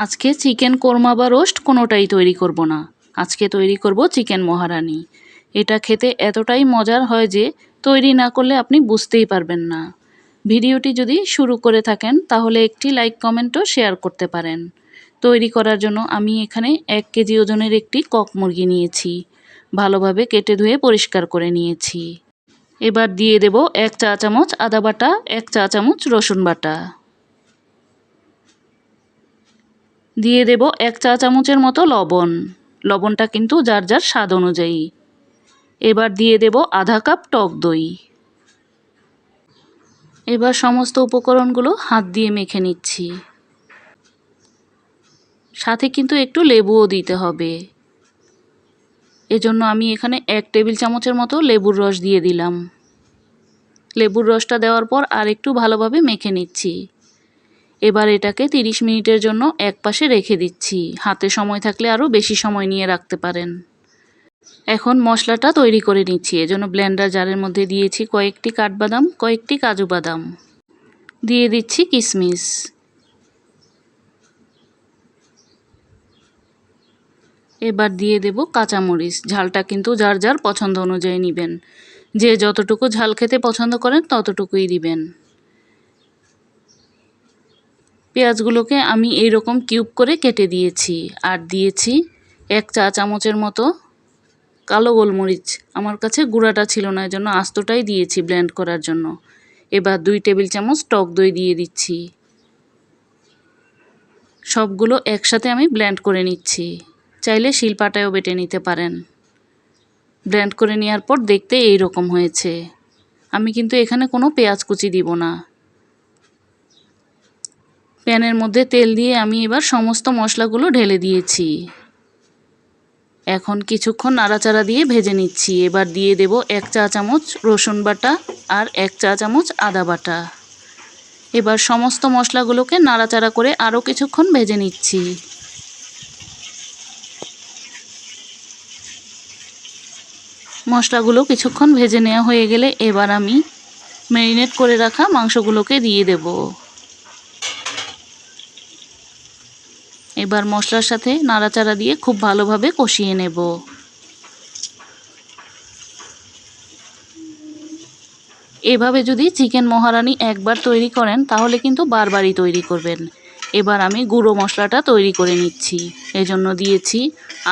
আজকে চিকেন কোরমা বা রোস্ট কোনোটাই তৈরি করব না। আজকে তৈরি করব চিকেন মহারানি। এটা খেতে এতটাই মজার হয় যে তৈরি না করলে আপনি বুঝতেই পারবেন না। ভিডিওটি যদি শুরু করে থাকেন তাহলে একটি লাইক কমেন্টও শেয়ার করতে পারেন। তৈরি করার জন্য আমি এখানে 1 কেজি ওজনের একটি কক মুরগি নিয়েছি। ভালোভাবে কেটে ধুয়ে পরিষ্কার করে নিয়েছি। এবার দিয়ে দেব 1 চা চামচ আদা বাটা, 1 চা চামচ রসুন বাটা। দিয়ে দেব 1 চা চামচের মতো লবণ। লবণটা কিন্তু যার যার স্বাদ অনুযায়ী। এবার দিয়ে দেব আধা কাপ টক দই। এবার সমস্ত উপকরণগুলো হাত দিয়ে মেখে নিচ্ছি। সাথে কিন্তু একটু লেবুও দিতে হবে। এজন্য আমি এখানে 1 টেবিল চামচের মতো লেবুর রস দিয়ে দিলাম। লেবুর রসটা দেওয়ার পর আর একটু ভালোভাবে মেখে নিচ্ছি। এবার এটাকে 30 মিনিটের জন্য একপাশে রেখে দিচ্ছি। হাতে সময় থাকলে আরও বেশি সময় নিয়ে রাখতে পারেন। এখন মশলাটা তৈরি করে নিচ্ছি। এজন্য ব্লেন্ডার জারের মধ্যে দিয়েছি কয়েকটি কাঠবাদাম, কয়েকটি কাজু বাদাম। দিয়ে দিচ্ছি কিশমিশ। এবার দিয়ে দেব কাঁচামরিচ। ঝালটা কিন্তু যার যার পছন্দ অনুযায়ী নেবেন। যে যতটুকু ঝাল খেতে পছন্দ করেন ততটুকুই দিবেন। পেঁয়াজগুলোকে আমি এইরকম কিউব করে কেটে দিয়েছি। আর দিয়েছি 1 চা চামচের মতো কালো গোলমরিচ। আমার কাছে গুঁড়াটা ছিল না, এজন্য আস্তটাই দিয়েছি ব্লেন্ড করার জন্য। এবার 2 টেবিল চামচ টক দই দিয়ে দিচ্ছি। সবগুলো একসাথে আমি ব্লেন্ড করে নিচ্ছি। চাইলে শিলপাটায়ও বেটে নিতে পারেন। ব্লেন্ড করে নেওয়ার পর দেখতে এই রকম হয়েছে। আমি কিন্তু এখানে কোনো পেঁয়াজ কুচি দিব না। প্যানের মধ্যে তেল দিয়ে আমি এবার সমস্ত মশলাগুলো ঢেলে দিয়েছি। এখন কিছুক্ষণ নাড়াচাড়া দিয়ে ভেজে নিচ্ছি। এবার দিয়ে দেব 1 চা চামচ রসুন বাটা আর 1 চা চামচ আদা বাটা। এবার সমস্ত মশলাগুলোকে নাড়াচাড়া করে আরও কিছুক্ষণ ভেজে নিচ্ছি। মশলাগুলো কিছুক্ষণ ভেজে নেওয়া হয়ে গেলে এবার আমি ম্যারিনেট করে রাখা মাংসগুলোকে দিয়ে দেব। এবার মশলার সাথে নাড়াচাড়া দিয়ে খুব ভালোভাবে কষিয়ে নেব। এভাবে যদি চিকেন মহারানি একবার তৈরি করেন তাহলে কিন্তু বারবারই তৈরি করবেন। এবার আমি গুঁড়ো মশলাটা তৈরি করে নিচ্ছি। এজন্য দিয়েছি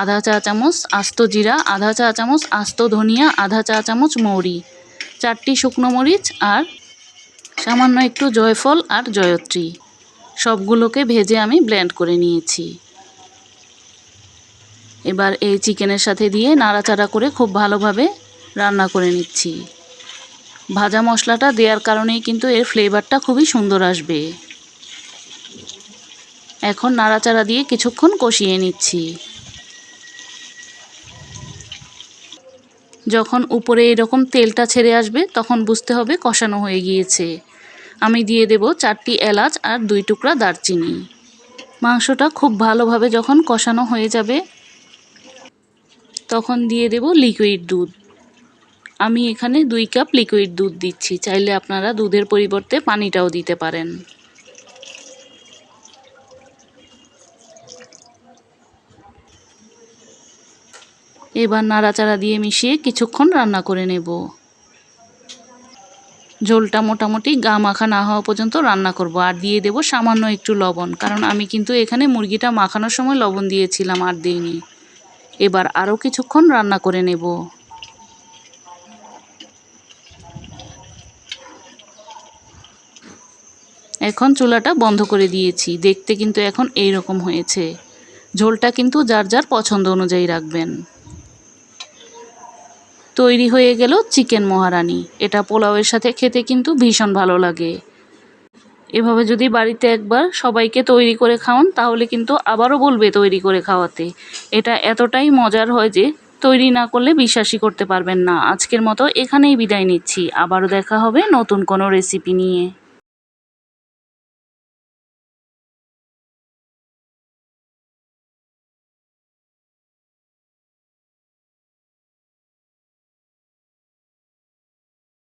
আধা চা চামচ আস্ত জিরা, আধা চা চামচ আস্ত ধনিয়া, আধা চা চামচ মৌরি, 4টি শুকনো মরিচ আর সামান্য একটু জয়ফল আর জয়ত্রী। সবগুলোকে ভেজে আমি ব্লেন্ড করে নিয়েছি। এবার এই চিকেনের সাথে দিয়ে নাড়াচাড়া করে খুব ভালোভাবে রান্না করে নিচ্ছি। ভাজা মশলাটা দেওয়ার কারণেই কিন্তু এর ফ্লেভারটা খুবই সুন্দর আসবে। এখন নাড়াচাড়া দিয়ে কিছুক্ষণ কষিয়ে নিচ্ছি। যখন উপরে এরকম তেলটা ছেড়ে আসবে তখন বুঝতে হবে কষানো হয়ে গিয়েছে। আমি দিয়ে দেব 4টি এলাচ আর 2 টুকরা দারচিনি। মাংসটা খুব ভালোভাবে যখন কষানো হয়ে যাবে তখন দিয়ে দেব লিকুইড দুধ। আমি এখানে 2 কাপ লিকুইড দুধ দিচ্ছি। চাইলে আপনারা দুধের পরিবর্তে পানিটাও দিতে পারেন। এবার নাড়াচাড়া দিয়ে মিশিয়ে কিছুক্ষণ রান্না করে নেব। ঝোলটা মোটামুটি গা মাখা না হওয়া পর্যন্ত রান্না করব। আর দিয়ে দেব সামান্য একটু লবণ, কারণ আমি কিন্তু এখানে মুরগিটা মাখানোর সময় লবণ দিয়েছিলাম, আর দিইনি। এবার আরও কিছুক্ষণ রান্না করে নেব। এখন চুলাটা বন্ধ করে দিয়েছি। দেখতে কিন্তু এখন এই রকম হয়েছে। ঝোলটা কিন্তু যার যার পছন্দ অনুযায়ী রাখবেন। তৈরি হয়ে গেল চিকেন মহারানি। এটা পোলাওয়ের সাথে খেতে কিন্তু ভীষণ ভালো লাগে। এভাবে যদি বাড়িতে একবার সবাইকে তৈরি করে খাওয়ান তাহলে কিন্তু আবারও বলবে তৈরি করে খাওয়াতে। এটা এতটাই মজার হয় যে তৈরি না করলে বিশ্বাসই করতে পারবেন না। আজকের মতো এখানেই বিদায় নিচ্ছি। আবারও দেখা হবে নতুন কোনো রেসিপি নিয়ে।